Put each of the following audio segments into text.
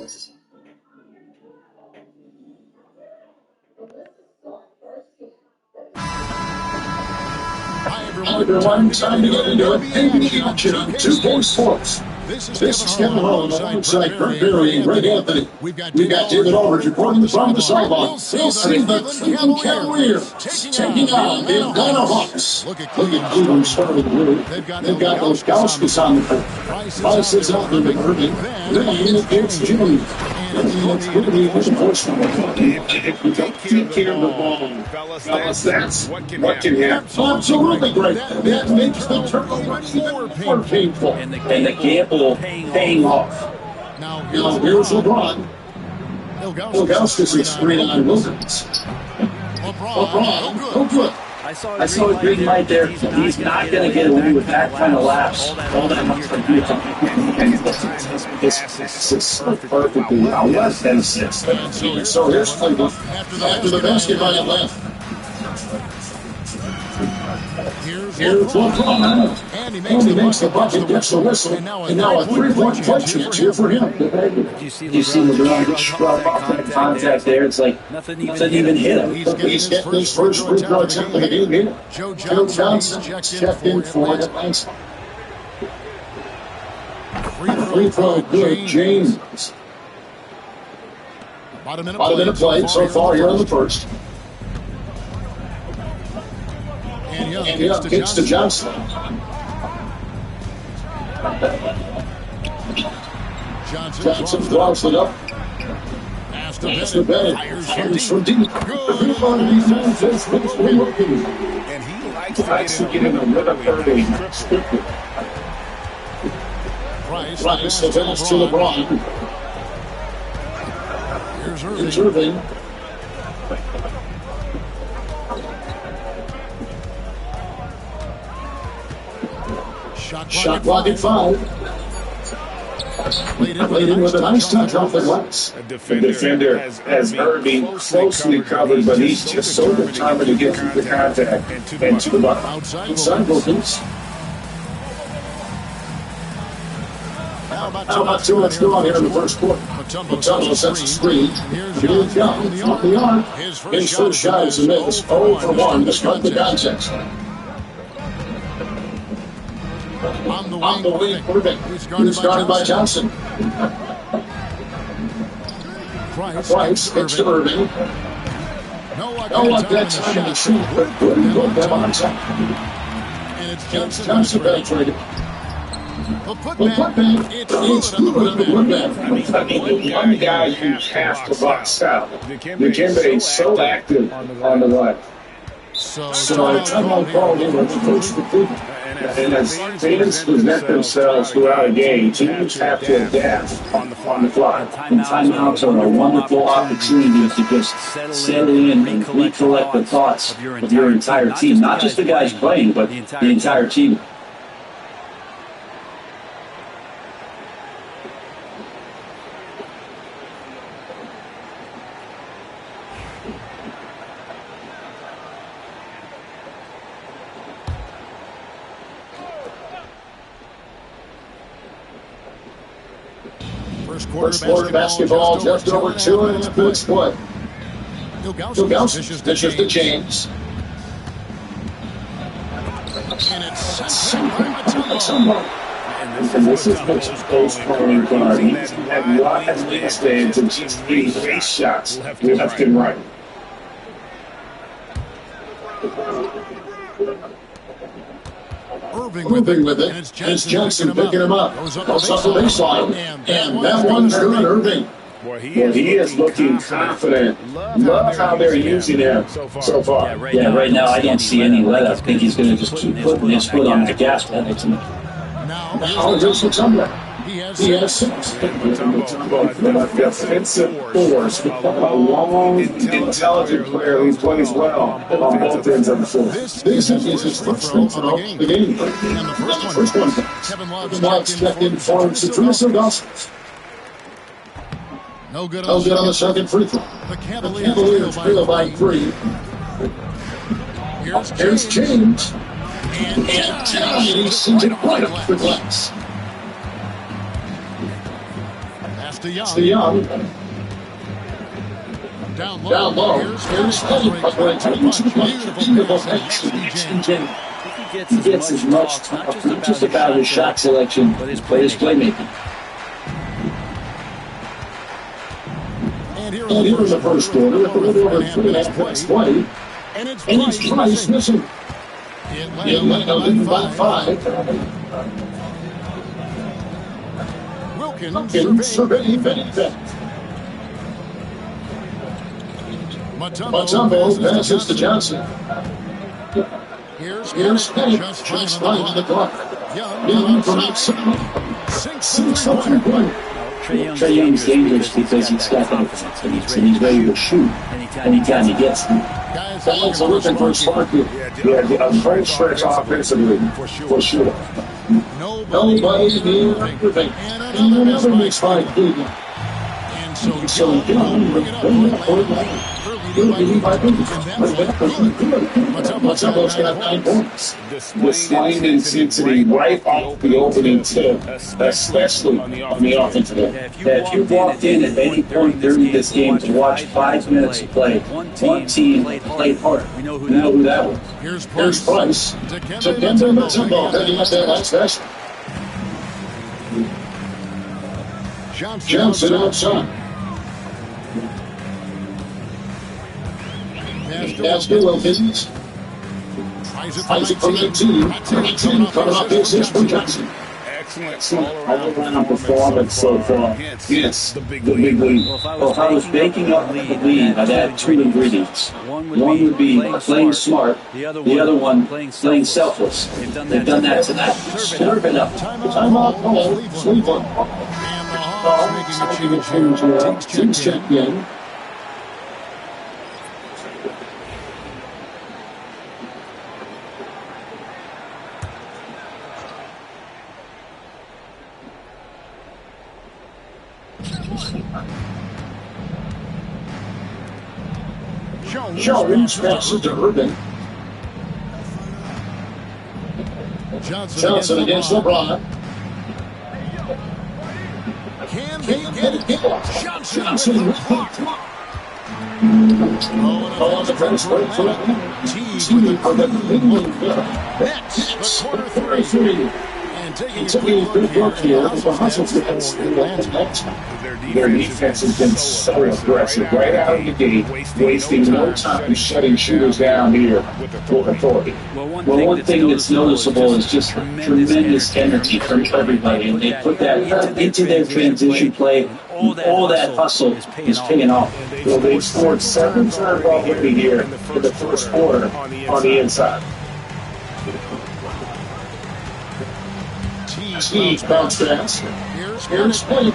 Hi everyone, time to get into it. NBA action on 2K Sports. This is Kevin Holland alongside Kurt Berry and Greg Anthony. We've got David Aldridge reporting from the sideline. We'll see the Cleveland Cavaliers taking on the Atlanta Hawks. Look at Cleveland starting the move. They've got those Gauskas on the court. Price is out there with Irving. Then it's Jimmy. And it's going to be his voice number. If you don't take care of the ball, fellas, that's what can happen. Absolutely great. That makes the turnover even more painful. And the gamble paying off. Now here's LeBron. Ilgauskas is straight on Wilkins. LeBron, no good. I saw a green light there. He's not going to get away with that kind of lapse. All that much for you. This is perfectly less than 6. So here's Cleveland. After the basket by left. Here's LeBron. And he makes the bucket, gets the whistle. And now a 3-point play chance here for him. You see LeBron just scrub off that contact there. It's like nothing even hit him. He's getting his first free throw attempt of the game here. Joe Johnson checked in for Atlanta. Free throw good, James. About a minute played so far here in the first. And Young kicks to Johnson. Johnson throws it up. Pass to Bennett. Fires from deep. Good on defense. It's working. And he likes to get in the rhythm early. Price, the pass to LeBron. Here's Irving. Shot clock at 5. Played in with a nice touch off the glass. The defender has Irving closely covered, but he's just so determined to get through the contact. And to the bucket. Outside Wilkins. How about 2 minutes gone here in the first quarter? Mutombo sets the screen. Here's Young off the arm. His first shot is a miss. 0 for 1 despite the context. On the wing, Irving. He's guarded by Johnson. Price kicks to Irving. No luck that time in the shoot, but good them on top. And it's Johnson penetrated. The putback, it's good with the putback. I mean, one guy who has to box out. Dikembe is so active on the left. So timeout called in at the first for Cleveland. And as fans present themselves throughout a game, teams have to adapt on the fly. And timeouts are a wonderful opportunity to just settle in and recollect the thoughts of your entire team. Not just the guys playing, but the entire team. First quarter basketball, just over 2 and a good split. Ilgauskas dishes to James. And this is Mitchell's post-scoring guard. He's had lots of stands and just hitting great shots left and right. Irving with it, and it's Johnson picking him up. Goes up the baseline, and that one's good, Irving. Well, he is looking confident. Love how they're using him so far. Yeah, right now I don't see any let. I think he's going to just keep putting his foot on the gas pedal. Now here's Mutombo. He has 6. Defensive force, a long, intelligent player who plays well on both ends of the floor. This is his first free throw of the game. And the first one. Kevin Love's checked in for him. Satrius Ilgauskas. No good on the second free throw. The Cavaliers trail by 3. Here's James. And he sends it right up the glass. to Young. Down low. Here's Petty. Beautiful pass. He gets as much, not just about his shot selection, but his playmaking. And here in the first quarter, with a little over 3.5 minutes played, and it's Price missing. Atlanta leading by 5. Wilkins surveying that. Mutombo passes to Johnson. Here's Petty, just finding the clock. Young from outside. Sinks up and one. Trae Young's dangerous because he's got the defense and he's ready to shoot anytime he gets them. Guys are looking for a spark here. Yeah, a great stretch offensively, for sure. Nobody near Irving. And another makes 5 Cleveland. And so Young will bring it up. Mutombo's got 9 points. Displaying intensity right off the opening tip, especially on the offensive end. If you walked in at any point during this game to watch 5 minutes of play, one team played hard. We know who that was. Here's Price. Dikembe Mutombo heading up that last session. Johnson outside. Pass to Wilkins. Isaac from 19. 19 coming off the assist from Johnson. Excellent all-around performance so far. Yes, the big lead. Well, if I was baking up the lead, I'd add 2 ingredients. One would be playing smart, the other one playing selfless. They've done that tonight. Stir it up. Timeout call. Cleveland. Teams check in. Jones passes to Irving. Johnson against LeBron. Can they get it? Johnson. Oh, the defense break for Teague for the England. Nets, the corner 3. And taking a good look here as the hustle defense lands next. Their defense has been so aggressive right out of the gate, wasting no time shutting shooters down here with authority. Well, one thing that's noticeable is just tremendous energy from everybody, and they put that into their transition play. All that hustle is paying off. Well, they scored 7 times already here in the first quarter on the inside. Teague bounce pass. Here's Petty.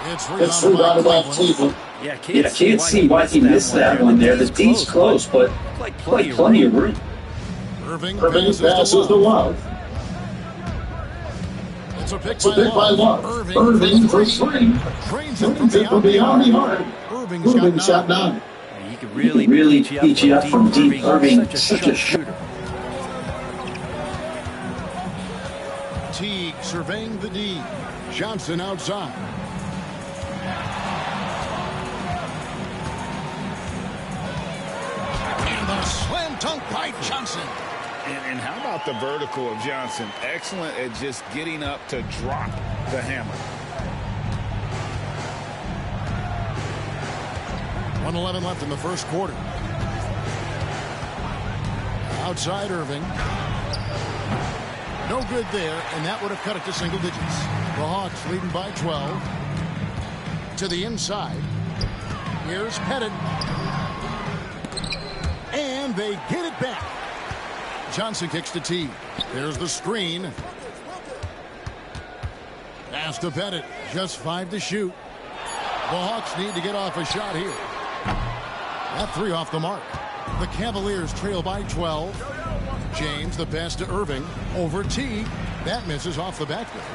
It's rebounded by Cleveland. Yeah, can't see why he missed that one there. The D's close, but plenty of room. Irving passes to Love. It's a pick by Love. Irving for 3. Trains it from beyond the arc. Irving's got 9. He can really beat you up from deep. Irving, such a shooter. Teague surveying the D. Johnson outside. And the slam dunk by Johnson. And how about the vertical of Johnson? Excellent at just getting up to drop the hammer. 1:11 left in the first quarter. Outside Irving. No good there, and that would have cut it to single digits. The Hawks leading by 12. To the inside. Here's Pettit. And they get it back. Johnson kicks to Teague. There's the screen. Pass to Pettit. Just 5 to shoot. The Hawks need to get off a shot here. That 3 off the mark. The Cavaliers trail by 12. James, the pass to Irving. Over Teague. That misses off the backboard.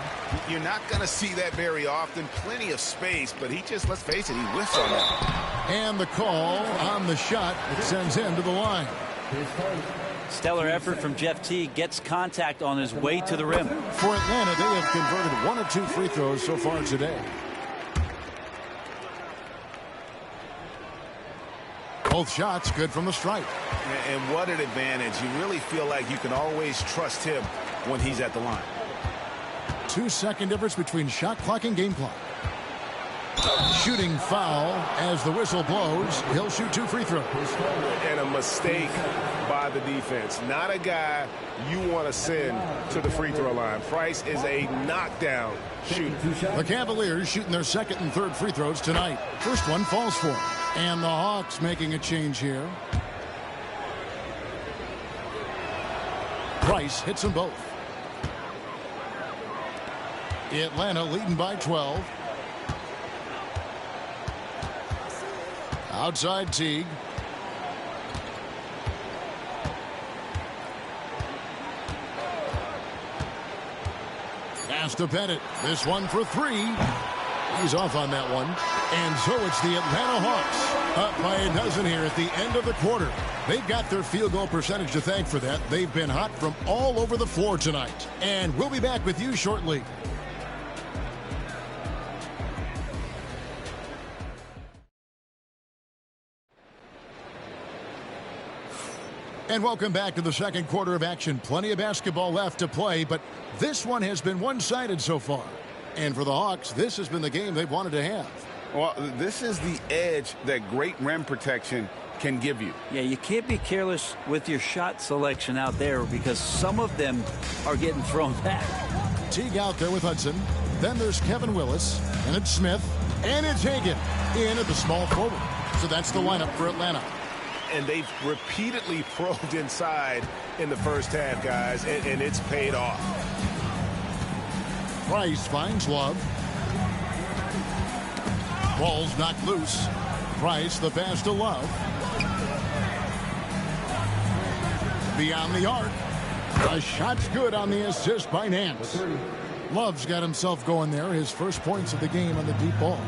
You're not going to see that very often. Plenty of space, but he just, let's face it, he whiffs on that. And the call on the shot. It sends him to the line. Stellar effort from Jeff Teague. Gets contact on his way to the rim. For Atlanta, they have converted 1 of 2 free throws so far today. Both shots good from the stripe. And what an advantage. You really feel like you can always trust him when he's at the line. 2-second difference between shot clock and game clock. Shooting foul as the whistle blows. He'll shoot 2 free throws. And a mistake by the defense. Not a guy you want to send to the free throw line. Price is a knockdown shooter. The Cavaliers shooting their second and third free throws tonight. First one falls for them. And the Hawks making a change here. Price hits them both. Atlanta leading by 12. Outside Teague. Pass to Bennett. This one for 3. He's off on that one. And so it's the Atlanta Hawks up by a dozen here at the end of the quarter. They've got their field goal percentage to thank for that. They've been hot from all over the floor tonight. And we'll be back with you shortly. And welcome back to the second quarter of action. Plenty of basketball left to play, but this one has been one-sided so far. And for the Hawks, this has been the game they've wanted to have. Well, this is the edge that great rim protection can give you. Yeah, you can't be careless with your shot selection out there because some of them are getting thrown back. Teague out there with Hudson. Then there's Kevin Willis, and it's Smith, and it's Hagan in at the small forward. So that's the lineup for Atlanta. And they've repeatedly probed inside in the first half, guys, and it's paid off. Price finds Love. Ball's knocked loose. Price the pass to Love. Beyond the arc. The shot's good on the assist by Nance. Love's got himself going there. His first points of the game on the deep ball.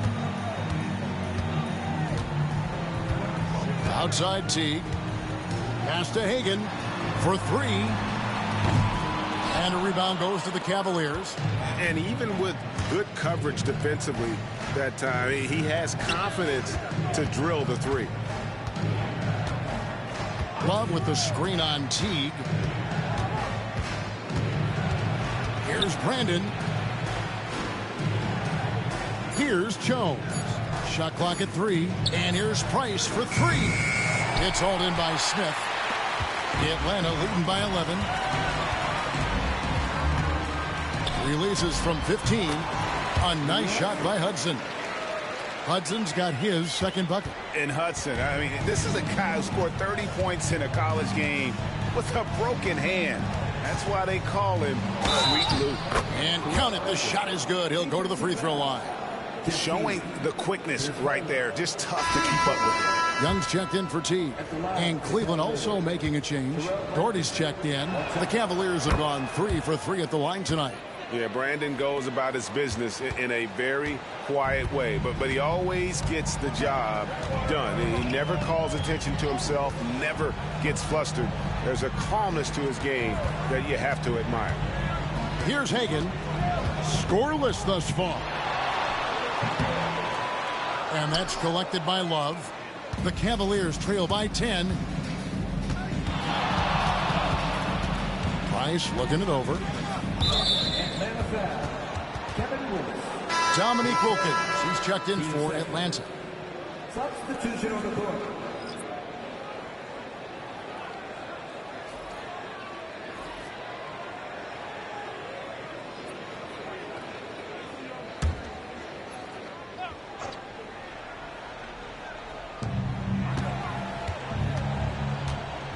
Outside Teague. Pass to Hagan for 3. And a rebound goes to the Cavaliers. And even with good coverage defensively that time, he has confidence to drill the 3. Love with the screen on Teague. Here's Brandon. Here's Jones. Shot clock at 3. And here's Price for 3. It's hauled in by Smith. Atlanta leading by 11. Releases from 15. A nice shot by Hudson. Hudson's got his second bucket. And Hudson, I mean, this is a guy who scored 30 points in a college game with a broken hand. That's why they call him Sweet Luke. And count it, the shot is good. He'll go to the free throw line. Showing the quickness right there. Just tough to keep up with. Young's checked in for Teague. And Cleveland also making a change. Doherty's checked in. The Cavaliers have gone 3 for 3 at the line tonight. Yeah, Brandon goes about his business in a very quiet way, but he always gets the job done. He never calls attention to himself, never gets flustered. There's a calmness to his game that you have to admire. Here's Hagan. Scoreless thus far. And that's collected by Love. The Cavaliers trail by 10. Price looking it over. Dominique Wilkins. He's checked in for Atlanta. Substitution on the court.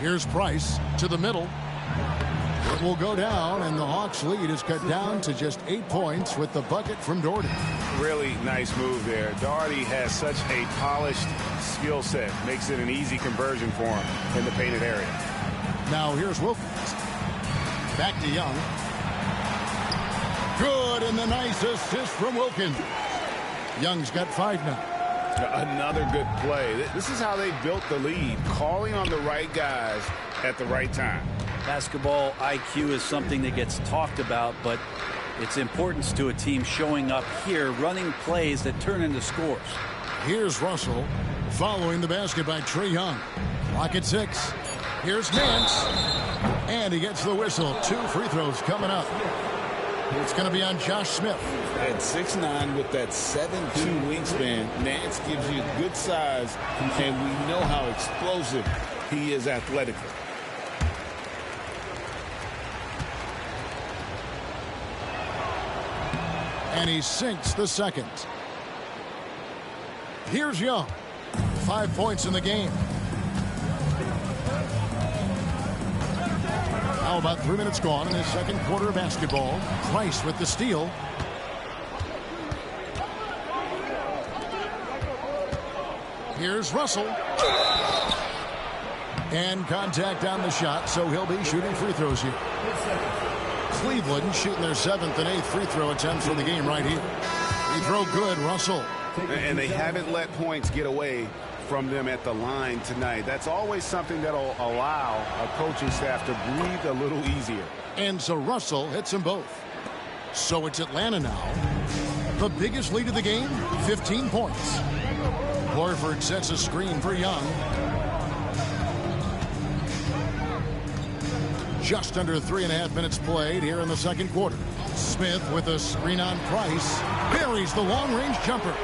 Here's Price to the middle. It will go down, and the Hawks' lead is cut down to just 8 points with the bucket from Doherty. Really nice move there. Doherty has such a polished skill set. Makes it an easy conversion for him in the painted area. Now here's Wilkins. Back to Young. Good, and the nice assist from Wilkins. Young's got 5 now. Another good play. This is how they built the lead, calling on the right guys at the right time. Basketball IQ is something that gets talked about, but its importance to a team showing up here, running plays that turn into scores. Here's Russell following the basket by Trae Young. Clock at 6. Here's Nance. And he gets the whistle. 2 free throws coming up. It's going to be on Josh Smith. At 6'9" with that 7'2" wingspan, Nance gives you good size, and we know how explosive he is athletically. And he sinks the second. Here's Young. 5 points in the game. Now about 3 minutes gone in his second quarter of basketball. Price with the steal. Here's Russell. And contact on the shot, so he'll be shooting free throws here. Cleveland shooting their 7th and 8th free throw attempts for the game right here. Free throw good, Russell. And they haven't let points get away from them at the line tonight. That's always something that'll allow a coaching staff to breathe a little easier. And so Russell hits them both. So it's Atlanta now. The biggest lead of the game, 15 points. Horford sets a screen for Young. Just under 3.5 minutes played here in the second quarter. Smith with a screen on Price. Buries the long-range jumper.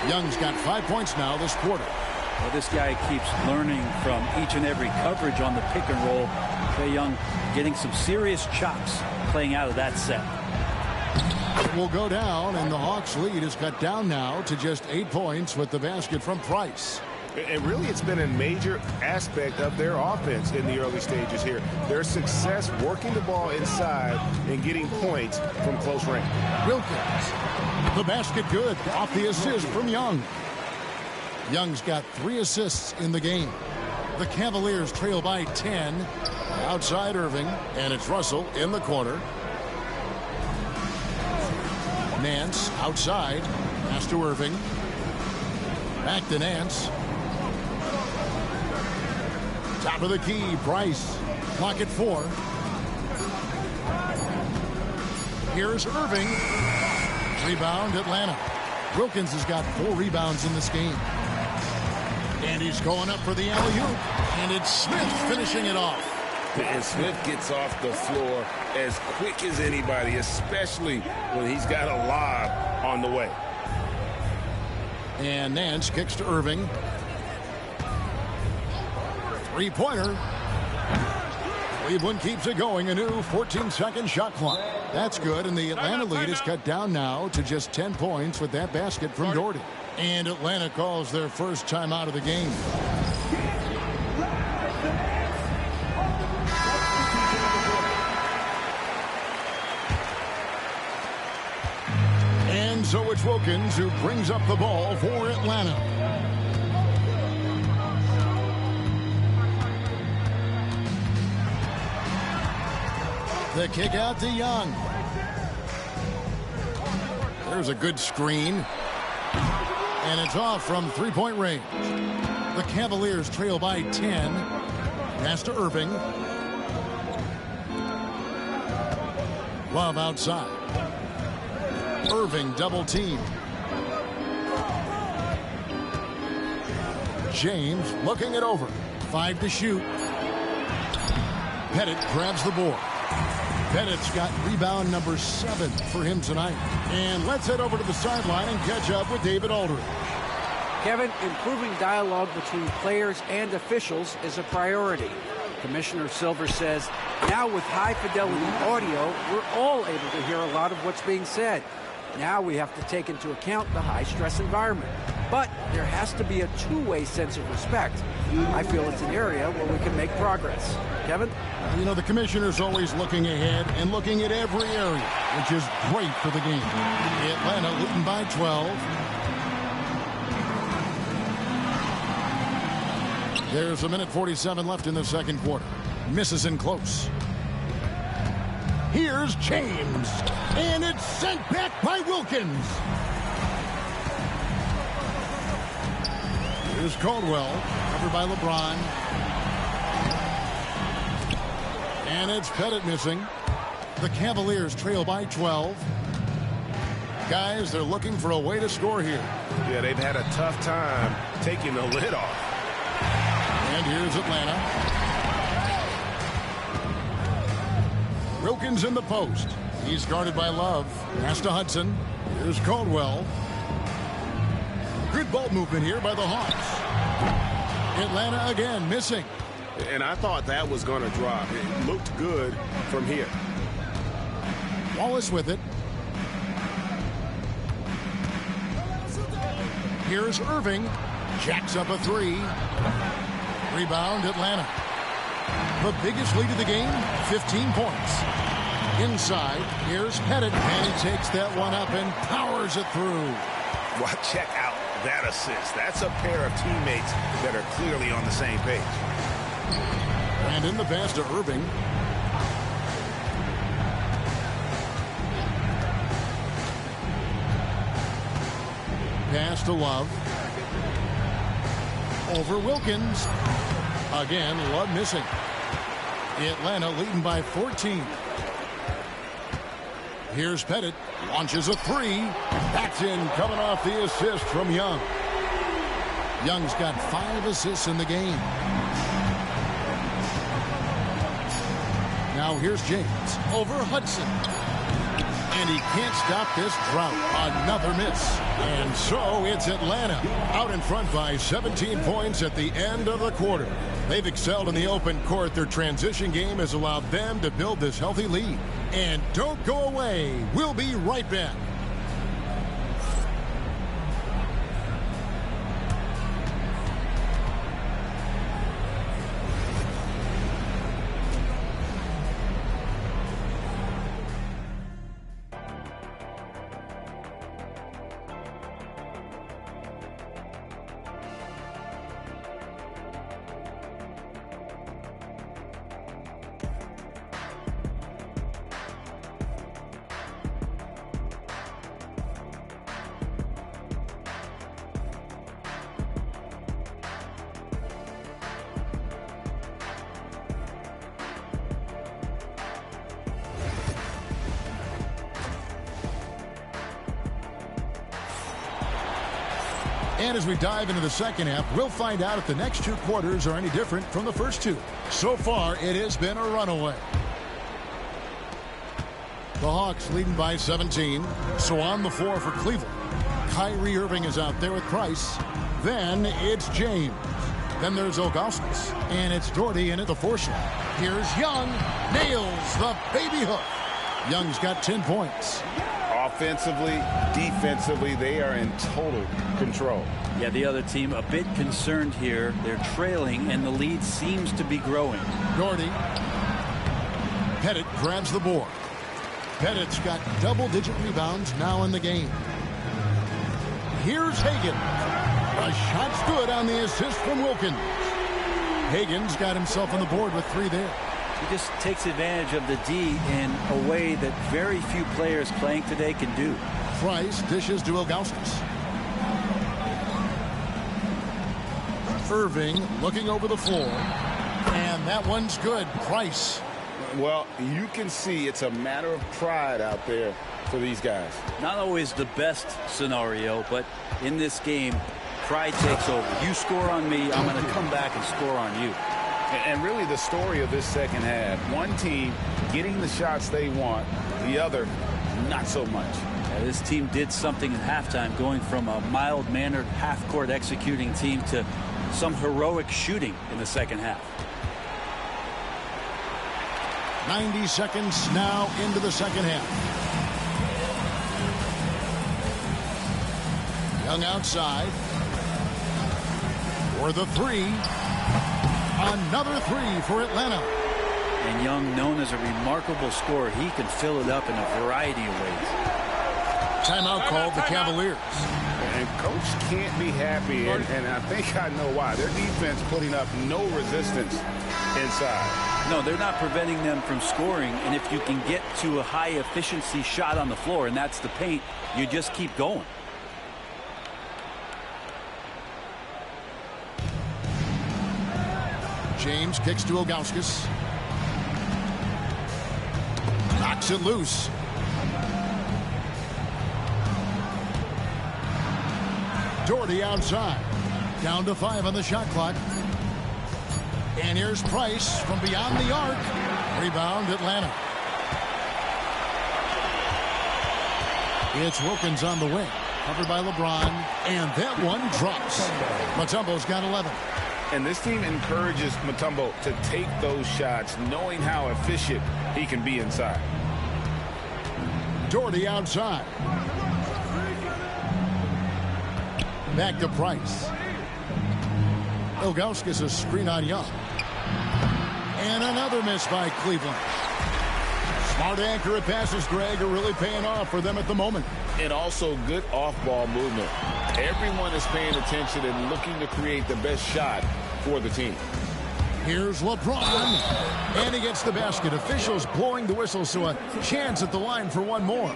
Young's got 5 points now this quarter. Well, this guy keeps learning from each and every coverage on the pick and roll. Trae Young getting some serious chops playing out of that set. It will go down, and the Hawks' lead is cut down now to just 8 points with the basket from Price. And really, it's been a major aspect of their offense in the early stages here. Their success working the ball inside and getting points from close range. Wilkins, the basket good off the assist from Young. Young's got 3 assists in the game. The Cavaliers trail by 10. Outside Irving, and it's Russell in the corner. Nance outside. Pass to Irving. Back to Nance. Top of the key, Price. Clock at 4. Here's Irving. Rebound, Atlanta. Wilkins has got 4 rebounds in this game. And he's going up for the alley-oop. And it's Smith finishing it off. And Smith gets off the floor as quick as anybody, especially when he's got a lob on the way. And Nance kicks to Irving. 3-pointer. Cleveland keeps it going. A new 14-second shot clock. That's good, and the Atlanta lead is cut down now to just 10 points with that basket from Gordon. And Atlanta calls their first timeout of the game. And so it's Wilkins who brings up the ball for Atlanta. The kick out to Young. There's a good screen. And it's off from 3-point range. The Cavaliers trail by 10. Pass to Irving. Love outside. Irving double team. James looking it over. 5 to shoot. Pettit grabs the board. Pettit's got rebound number 7 for him tonight. And let's head over to the sideline and catch up with David Aldridge. Kevin, improving dialogue between players and officials is a priority. Commissioner Silver says, now with high-fidelity audio, we're all able to hear a lot of what's being said. Now we have to take into account the high-stress environment. But there has to be a two-way sense of respect. I feel it's an area where we can make progress. Kevin? You know, the commissioner's always looking ahead and looking at every area, which is great for the game. Atlanta leading by 12. There's 1:47 left in the second quarter. Misses in close. Here's James. And it's sent back by Wilkins. Here's Caldwell. Covered by LeBron. And it's Pettit missing. The Cavaliers trail by 12. Guys, they're looking for a way to score here. Yeah, they've had a tough time taking the lid off. And here's Atlanta. Wilkins in the post. He's guarded by Love. Pass to Hudson. Here's Caldwell. Good ball movement here by the Hawks. Atlanta again missing. And I thought that was going to drop. It looked good from here. Wallace with it. Here's Irving. Jacks up a three. Rebound Atlanta. The biggest lead of the game, 15 points. Inside, here's Pettit. And he takes that one up and powers it through. Well, check out that assist. That's a pair of teammates that are clearly on the same page. And in the pass to Irving. Pass to Love. Over Wilkins. Again, Love missing. Atlanta leading by 14. Here's Pettit. Launches a three. That's in, coming off the assist from Young. Young's got 5 assists in the game. Now here's James over Hudson. And he can't stop this drought. Another miss. And so it's Atlanta out in front by 17 points at the end of the quarter. They've excelled in the open court. Their transition game has allowed them to build this healthy lead. And don't go away. We'll be right back. And as we dive into the second half, we'll find out if the next 2 quarters are any different from the first 2. So far, it has been a runaway. The Hawks leading by 17. So on the floor for Cleveland. Kyrie Irving is out there with Price. Then it's James. Then there's Ilgauskas. And it's Doherty in at the 4 shot. Here's Young. Nails the baby hook. Young's got 10 points. Offensively, defensively, they are in total control. Yeah, the other team a bit concerned here. They're trailing, and the lead seems to be growing. Doherty. Pettit grabs the board. Pettit's got double-digit rebounds now in the game. Here's Hagan. A shot's good on the assist from Wilkins. Hagan's got himself on the board with 3 there. He just takes advantage of the D in a way that very few players playing today can do. Price dishes to Ilgauskas. Irving looking over the floor. And that one's good. Price. Well, you can see it's a matter of pride out there for these guys. Not always the best scenario, but in this game, pride takes over. You score on me, I'm going to come back and score on you. And really the story of this second half, one team getting the shots they want, the other not so much. Yeah, this team did something in halftime, going from a mild-mannered half-court executing team to some heroic shooting in the second half. 90 seconds now into the second half. Young outside. For the 3. Another 3 for Atlanta. And Young, known as a remarkable scorer, he can fill it up in a variety of ways. Timeout called the Cavaliers. And coach can't be happy, and I think I know why. Their defense putting up no resistance inside. No, they're not preventing them from scoring, and if you can get to a high-efficiency shot on the floor, and that's the paint, you just keep going. James kicks to Ilgauskas. Knocks it loose. Doherty outside. Down to 5 on the shot clock. And here's Price from beyond the arc. Rebound, Atlanta. It's Wilkins on the wing. Covered by LeBron. And that one drops. Mutombo's got 11. And this team encourages Mutombo to take those shots, knowing how efficient he can be inside. Doherty outside. Back to Price. Ilgauskas a screen on Young. And another miss by Cleveland. Smart, accurate passes, Greg, are really paying off for them at the moment. And also good off-ball movement. Everyone is paying attention and looking to create the best shot for the team. Here's LeBron. And he gets the basket. Officials blowing the whistle, so a chance at the line for one more.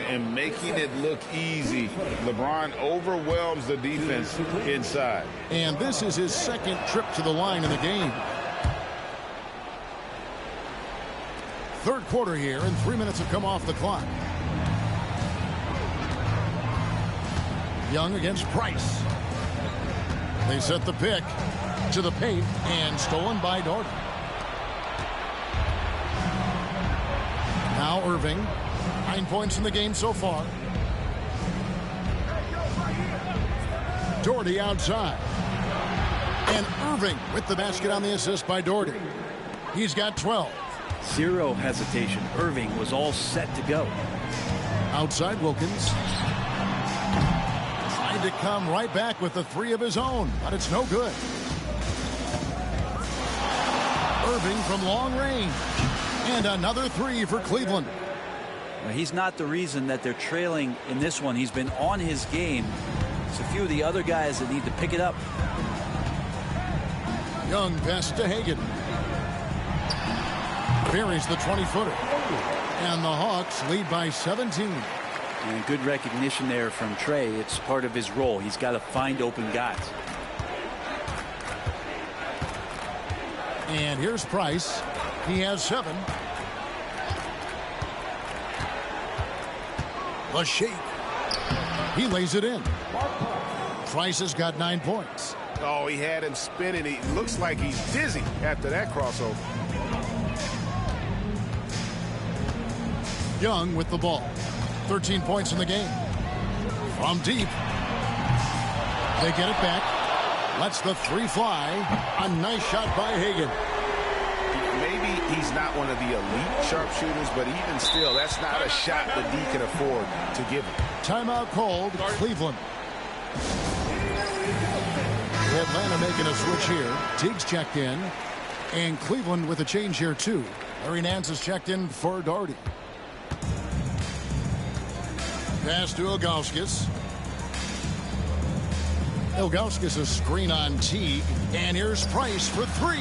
And making it look easy. LeBron overwhelms the defense inside. And this is his second trip to the line in the game. Third quarter here, and 3 minutes have come off the clock. Young against Price. They set the pick to the paint, and stolen by Doherty. Now Irving. 9 points in the game so far. Doherty outside. And Irving with the basket on the assist by Doherty. He's got 12. Zero hesitation. Irving was all set to go. Outside Wilkins. Trying to come right back with the 3 of his own, but it's no good. Irving from long range. And another 3 for Cleveland. He's not the reason that they're trailing in this one. He's been on his game. It's a few of the other guys that need to pick it up. Young pass to Hagan. Buries the 20-footer. And the Hawks lead by 17. And good recognition there from Trey. It's part of his role. He's got to find open guys. And here's Price. He has 7. The shake. He lays it in. Price has got 9 points. Oh, he had him spinning. He looks like he's dizzy after that crossover. Young with the ball. 13 points in the game. From deep. They get it back. Lets the 3 fly. A nice shot by Hagan. Maybe he's not one of the elite sharpshooters, but even still, that's not a shot that D can afford to give him. Timeout called. Cleveland. Atlanta making a switch here. Teague's checked in. And Cleveland with a change here, too. Larry Nance is checked in for Doherty. Pass to Ilgauskas. Ilgauskas a screen on Teague. And here's Price for 3.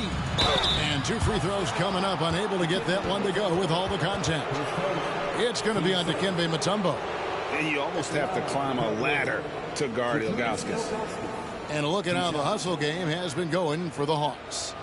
And 2 free throws coming up. Unable to get that one to go with all the contact. It's going to be on Dikembe Mutombo. And you almost have to climb a ladder to guard Ilgauskas. And look at how the hustle game has been going for the Hawks.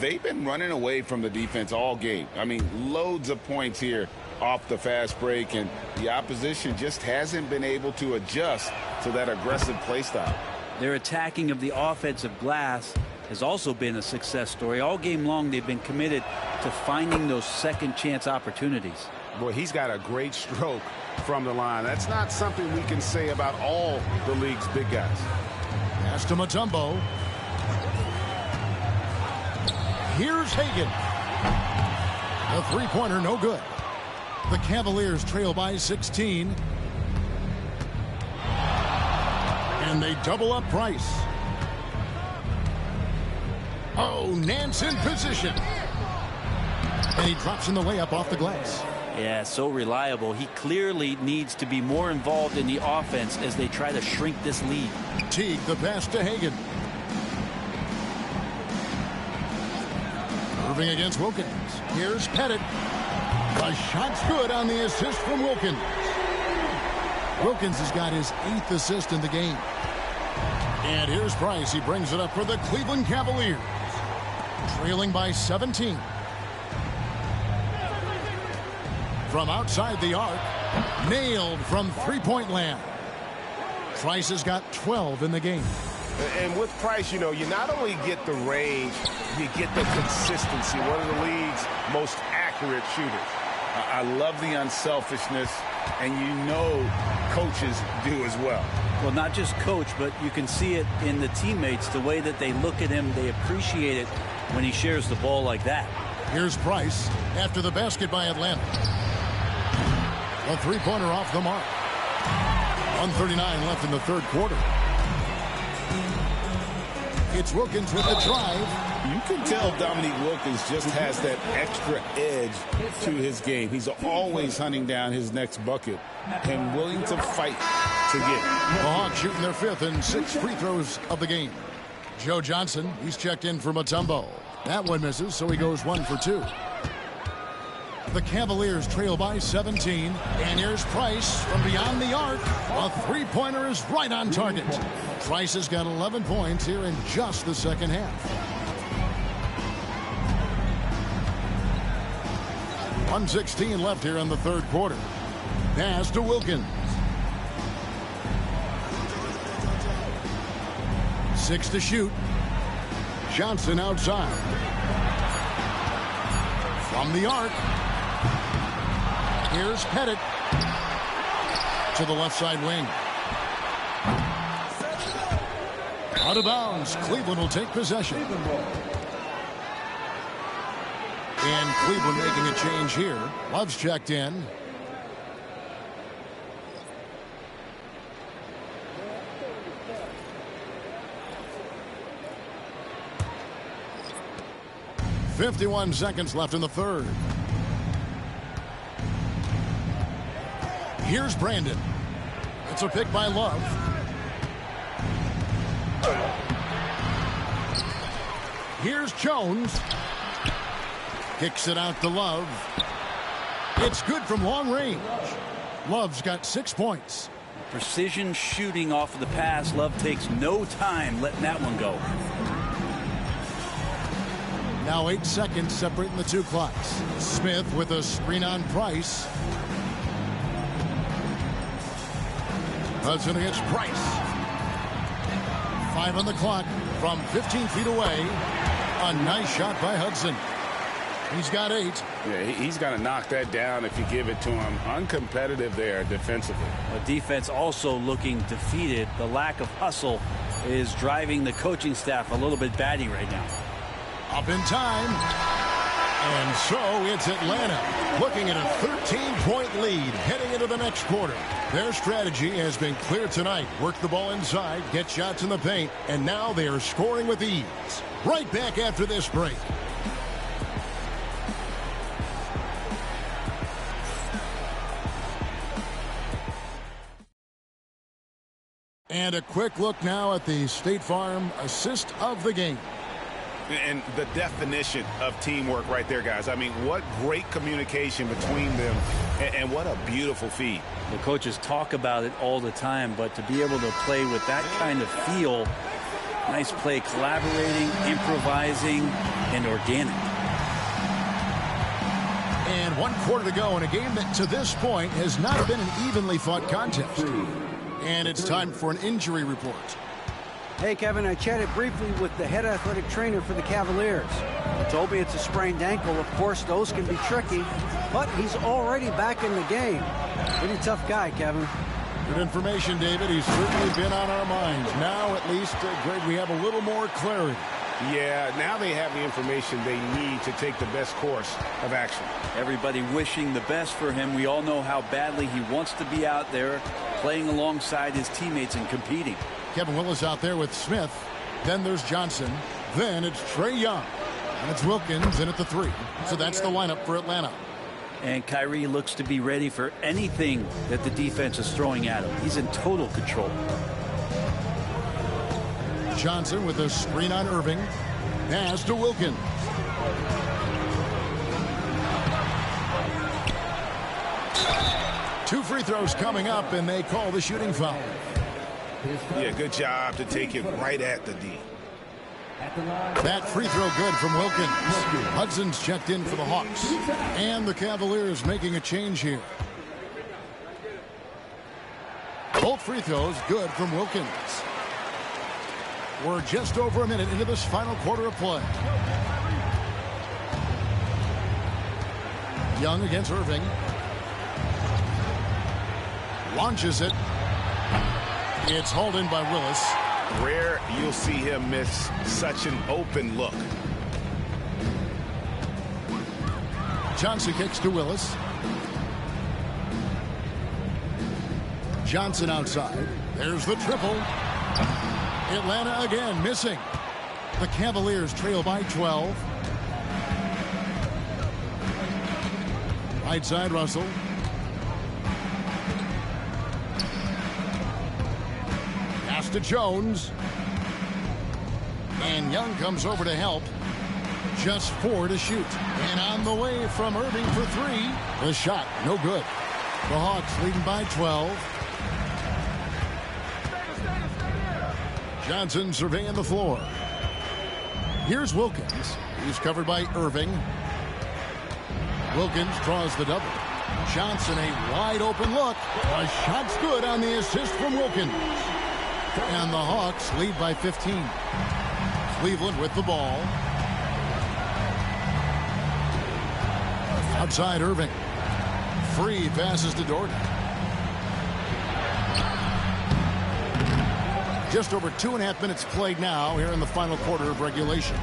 They've been running away from the defense all game. I mean, loads of points here off the fast break, and the opposition just hasn't been able to adjust to that aggressive play style. Their attacking of the offensive glass has also been a success story. All game long, they've been committed to finding those second chance opportunities. Boy, he's got a great stroke from the line. That's not something we can say about all the league's big guys. Pass to Mutombo. Here's Hagan. The three-pointer, no good. The Cavaliers trail by 16. And they double up Price. Oh, Nance in position. And he drops in the layup off the glass. Yeah, so reliable. He clearly needs to be more involved in the offense as they try to shrink this lead. Teague, the pass to Hagan. Irving against Wilkins. Here's Pettit. The shot's good on the assist from Wilkins. Wilkins has got his 8th assist in the game. And here's Price. He brings it up for the Cleveland Cavaliers. Trailing by 17. from outside the arc. Nailed from three-point land. Price has got 12 in the game. And with Price, you know, you not only get the range, you get the consistency. One of the league's most accurate shooters. I love the unselfishness, and you know coaches do as well. Well, not just coach, but you can see it in the teammates, the way that they look at him. They appreciate it when he shares the ball like that. Here's Price after the basket by Atlanta. A three-pointer off the mark. 1:39 left in the third quarter. It's Wilkins with the drive. You can tell Dominique Wilkins just has that extra edge to his game. He's always hunting down his next bucket and willing to fight to get it. The Hawks shooting their fifth and 6 free throws of the game. Joe Johnson, he's checked in for Mutombo. That one misses, so he goes 1 for 2. The Cavaliers trail by 17. And here's Price from beyond the arc. A three-pointer is right on target. Price has got 11 points here in just the second half. 1:16 left here in the third quarter. Pass to Wilkins. 6 to shoot. Johnson outside. From the arc. Here's Pettit to the left side wing. Out of bounds. Cleveland will take possession. And Cleveland making a change here. Love's checked in. .51 seconds left in the third. Here's Brandon. It's a pick by Love. Here's Jones. Kicks it out to Love. It's good from long range. Love's got 6 points. Precision shooting off of the pass. Love takes no time letting that one go. Now 8 seconds separating the two clocks. Smith with a screen on Price. Hudson against Price. 5 on the clock from 15 feet away. A nice shot by Hudson. He's got 8. Yeah, he's got to knock that down if you give it to him. Uncompetitive there defensively. The defense also looking defeated. The lack of hustle is driving the coaching staff a little bit batty right now. Up in time. And so it's Atlanta looking at a 13-point lead heading into the next quarter. Their strategy has been clear tonight. Work the ball inside, get shots in the paint, and now they are scoring with ease. Right back after this break. And a quick look now at the State Farm assist of the game. And the definition of teamwork right there, guys. I mean, what great communication between them, and what a beautiful feed. The coaches talk about it all the time, but to be able to play with that kind of feel, nice play, collaborating, improvising, and organic. And 1 quarter to go in a game that to this point has not been an evenly fought contest. And it's time for an injury report. Hey, Kevin, I chatted briefly with the head athletic trainer for the Cavaliers. He told me it's a sprained ankle. Of course, those can be tricky, but he's already back in the game. Pretty tough guy, Kevin. Good information, David. He's certainly been on our minds. Now, at least, Greg, we have a little more clarity. Yeah, now they have the information they need to take the best course of action. Everybody wishing the best for him. We all know how badly he wants to be out there, playing alongside his teammates and competing. Kevin Willis out there with Smith. Then there's Johnson. Then it's Trae Young. And it's Wilkins in at the 3. So that's the lineup for Atlanta. And Kyrie looks to be ready for anything that the defense is throwing at him. He's in total control. Johnson with a screen on Irving. Pass to Wilkins. Two free throws coming up, and they call the shooting foul. Yeah, good job to take it right at the D. That free throw good from Wilkins. Hudson's checked in for the Hawks. And the Cavaliers making a change here. Both free throws good from Wilkins. We're just over a minute into this final quarter of play. Young against Irving. Launches it. It's hauled in by Willis. Rare you'll see him miss such an open look. Johnson kicks to Willis. Johnson outside. There's the triple. Atlanta again missing. The Cavaliers trail by 12. Right side, Russell. Pass to Jones. And Young comes over to help. Just 4 to shoot. And on the way from Irving for 3. The shot, no good. The Hawks leading by 12. Johnson surveying the floor. Here's Wilkins. He's covered by Irving. Wilkins draws the double. Johnson, a wide open look. A shot's good on the assist from Wilkins. And the Hawks lead by 15. Cleveland with the ball. Outside Irving. Free passes to Dorton. Just over 2.5 minutes played now here in the final quarter of regulation.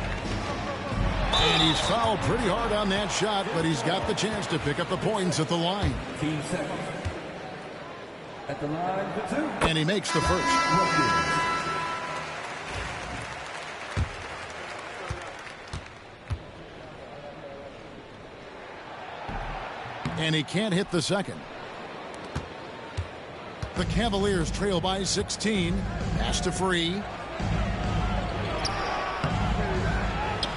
And he's fouled pretty hard on that shot, but he's got the chance to pick up the points at the line. 15 seconds. At the line for 2. And he makes the first. And he can't hit the second. The Cavaliers trail by 16. Pass to Free.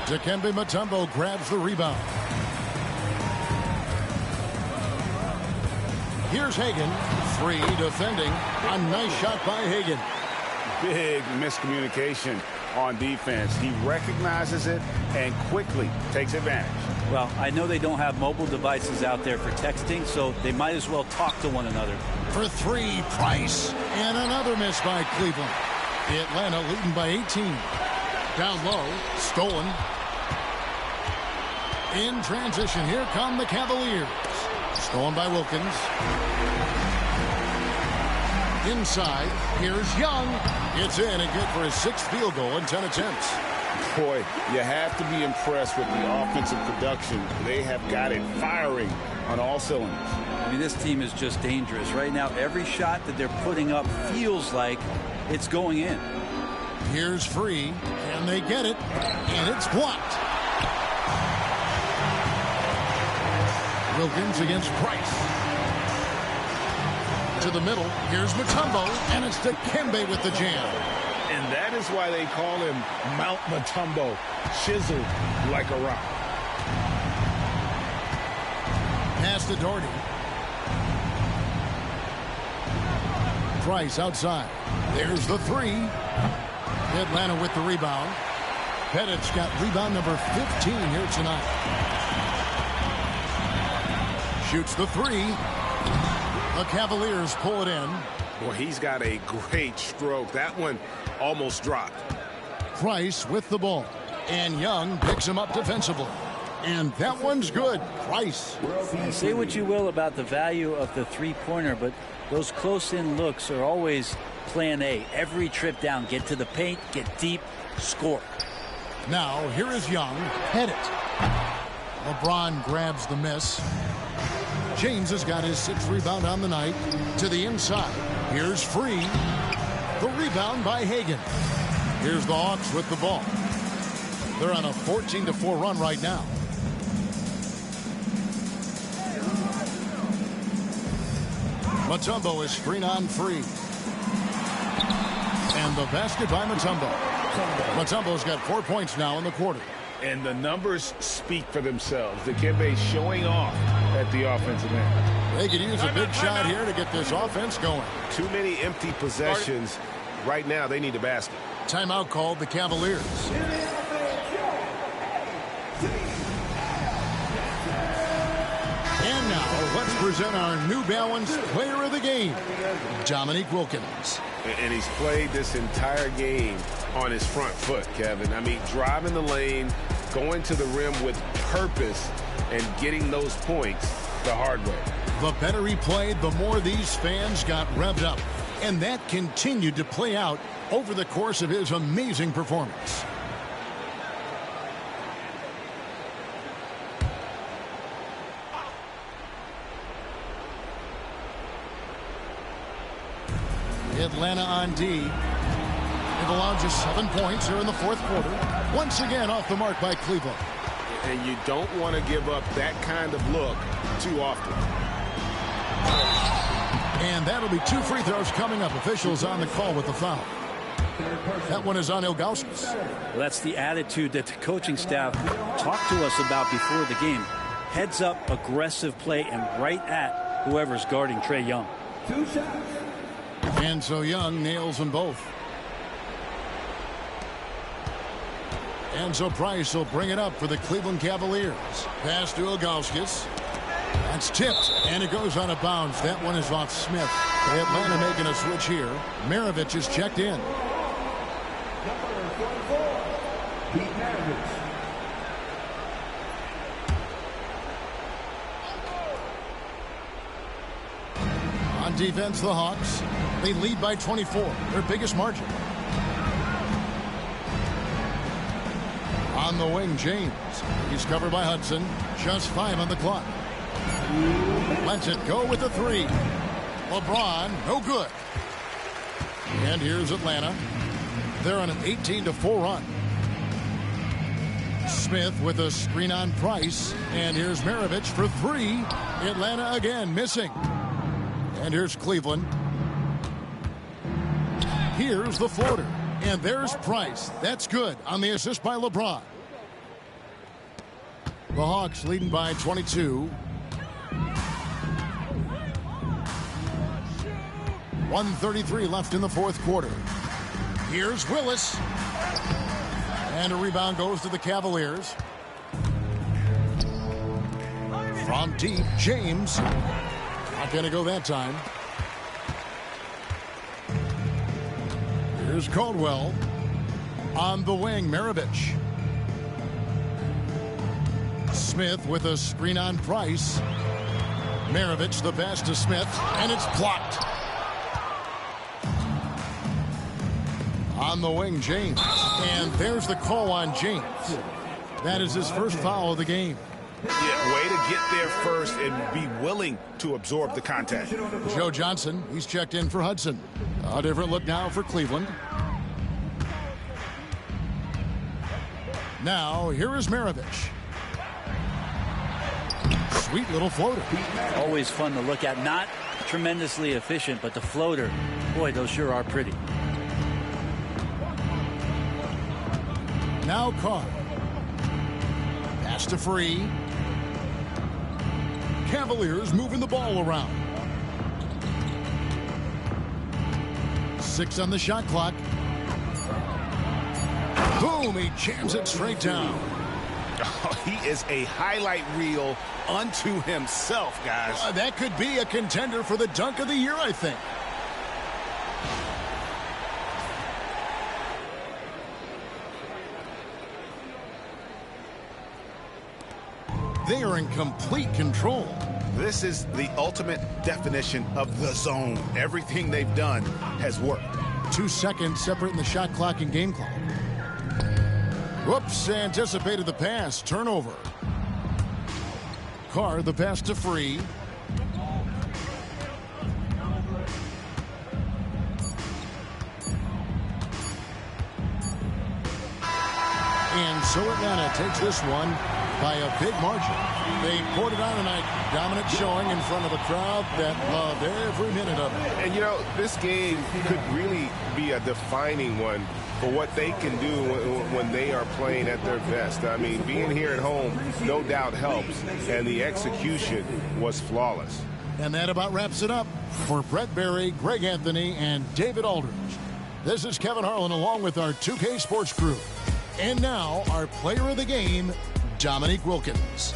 Dikembe Mutombo grabs the rebound. Here's Hagan. Free defending. A nice shot by Hagan. Big miscommunication on defense. He recognizes it and quickly takes advantage. Well, I know they don't have mobile devices out there for texting, so they might as well talk to one another. For 3, Price. And another miss by Cleveland. Atlanta leading by 18. Down low. Stolen. In transition, here come the Cavaliers. Stolen by Wilkins. Inside, here's Young. It's in and good for his 6th field goal in 10 attempts. Boy, you have to be impressed with the offensive production. They have got it firing on all cylinders. I mean, this team is just dangerous. Right now, every shot that they're putting up feels like it's going in. Here's Free. Can they get it? And it's blocked. Wilkins against Price. To the middle. Here's Mutombo. And it's Dikembe with the jam. And that is why they call him Mount Mutombo, chiseled like a rock. Pass to Doherty. Price outside. There's the 3. Atlanta with the rebound. Pettit's got rebound number 15 here tonight. Shoots the 3. The Cavaliers pull it in. Boy, he's got a great stroke. That one almost dropped. Price with the ball. And Young picks him up defensively. And that one's good. Price. Say what you will about the value of the three-pointer, but those close-in looks are always plan A. Every trip down, get to the paint, get deep, score. Now, here is Young. Pettit. LeBron grabs the miss. James has got his 6th rebound on the night. To the inside. Here's Free. The rebound by Hagan. Here's the Hawks with the ball. They're on a 14-4 run right now. Mutombo is screen on Free. And the basket by Mutombo. Mutombo's got 4 points now in the quarter. And the numbers speak for themselves. Dikembe showing off at the offensive end. They could use a big shot here to get this offense going. Too many empty possessions. Right now, they need a basket. Timeout called the Cavaliers. present our New Balance Player of the Game, Dominique Wilkins. And he's played this entire game on his front foot, Kevin. I mean, driving the lane, going to the rim with purpose, and getting those points the hard way. The better he played, the more these fans got revved up. And that continued to play out over the course of his amazing performance. Atlanta on D. They've allowed just 7 points here in the fourth quarter. Once again off the mark by Cleveland. And you don't want to give up that kind of look too often. And that'll be 2 free throws coming up. Officials on the call with the foul. That one is on Ilgauskas. Well, that's the attitude that the coaching staff talked to us about before the game. Heads up, aggressive play, and right at whoever's guarding Trae Young. And so Young nails them both. And so Price will bring it up for the Cleveland Cavaliers. Pass to Ilgauskas. That's tipped, and it goes out of bounds. That one is off Smith. Atlanta making a switch here. Maravich is checked in. On defense, the Hawks. They lead by 24, their biggest margin. On the wing, James. He's covered by Hudson. Just 5 on the clock. Lets it go with the 3. LeBron, no good. And here's Atlanta. They're on an 18-4 run. Smith with a screen on Price. And here's Maravich for 3. Atlanta again missing. And here's Cleveland. Here's the floater. And there's Price. That's good on the assist by LeBron. The Hawks leading by 22. 1:33 left in the fourth quarter. Here's Willis. And a rebound goes to the Cavaliers. From deep, James. Not going to go that time. Here's Caldwell. On the wing, Maravich. Smith with a screen on Price. Maravich the pass to Smith, and it's blocked. On the wing, James. And there's the call on James. That is his first foul of the game. Yeah, way to get there first and be willing to absorb the contact. Joe Johnson, he's checked in for Hudson. A different look now for Cleveland. Now, here is Maravich. Sweet little floater. Always fun to look at. Not tremendously efficient, but the floater, boy, those sure are pretty. Now Carr. Pass to Free. Cavaliers moving the ball around. 6 on the shot clock. Boom, he jams it straight down. Oh, he is a highlight reel unto himself, guys. That could be a contender for the dunk of the year, I think. They are in complete control. This is the ultimate definition of the zone. Everything they've done has worked. 2 seconds separating the shot clock and game clock. Whoops, anticipated the pass. Turnover. Carr, the pass to Free. And so Atlanta takes this one by a big margin. They poured it on tonight. Dominant showing in front of a crowd that loved every minute of it. And, you know, this game could really be a defining one for what they can do when they are playing at their best. I mean, being here at home no doubt helps, and the execution was flawless. And that about wraps it up for Brett Berry, Greg Anthony, and David Aldridge. This is Kevin Harlan along with our 2K Sports crew. And now, our player of the game, Dominique Wilkins.